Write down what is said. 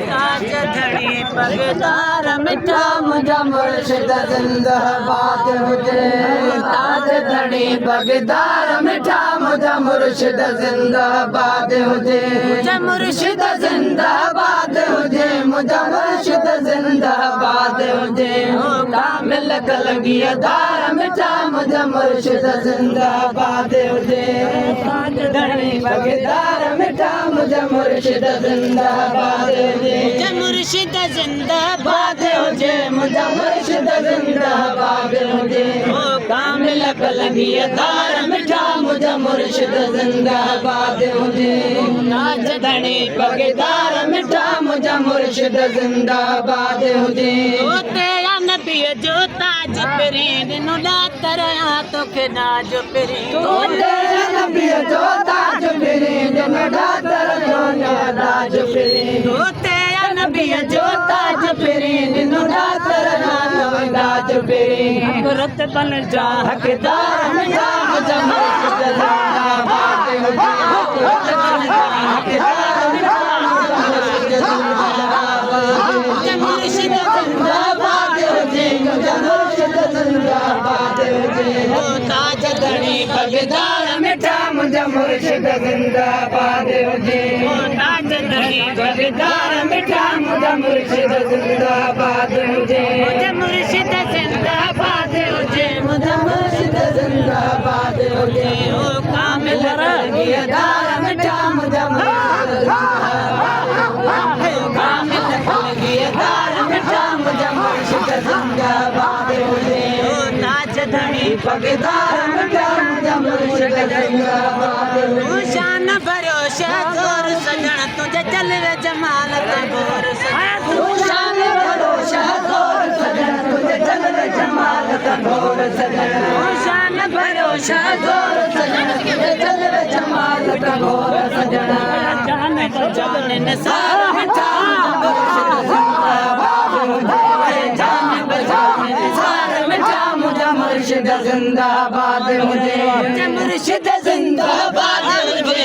ताज धड़ी पगदार मिठा मुझा मुर्शिद जिंदाबाद हुजे ताज धड़ी पगदार मिठा मुझा मुर्शिद जिंदाबाद हुजे मुझा मुर्शिद जिंदाबाद हुजे मुझा मुर्शिद जिंदाबाद हुजे कामिल कलगीदार मिठा मुझा मुर्शिद जिंदाबाद हुजे ताज धड़ी पगदार मिठा मुझा मुर्शिद जिंदाबाद हुजे मुर्शिद जिंदाबाद हुजे मुझा मुर्शिद जिंदाबाद हुजे कामिल कलगीदार मिठा मुझा मुर्शिद जिंदाबाद हुजे ताज धड़ी पगदार मिठा मुझा मुर्शिद जिंदाबाद हुजे तेरा नबी जो ताज परीन नु लातर तो के नाज परीन तेरा नबी जो ताज परीन नु लातर जो नाज परीन तेरा नबी जो ताज परीन नु लातर नाज परीन रत बन जा हकदार मिठा मुझा मुर्शिद जिंदाबाद हुजे रत बन जा हकदार मिठा मुझा मुर्शिद जिंदाबाद मुर्शिद जिंदाबाद हुजे मुझा मुर्शिद जिंदाबाद हुजे ताज धड़ी पगदार मिठा मुझा मुर्शिद जिंदाबाद हुजे ताज धड़ी पगदार मिठा मुझा मुर्शिद जिंदाबाद हुजे मुझा मुर्शिद जिंदाबाद हुजे मुझा मुर्शिद जिंदाबाद हुजे ओ कामिल कलगीदार मिठा मुझा मुर्शिद कामिल कलगीदार मिठा मुझा मुर्शिद जिंदाबाद हुजे ताज धड़ी पगदार मिठा मुझा मुर्शिद जिंदाबाद हुजे शान भरोसा जोर सजण तुझे जलवे जमाल तंगोर शान भरोसा जोर सजण तुझे जलवे जमाल तंगोर सजण शान भरोसा जोर सजण तुझे जलवे जमाल तंगोर सजण जान बचान निसार मिठा मुर्शिद जिंदाबाद हुजे जान बचान निसार मिठा मुझा मुर्शिद जिंदाबाद हुजे मुर्शिद जिंदाबाद हुजे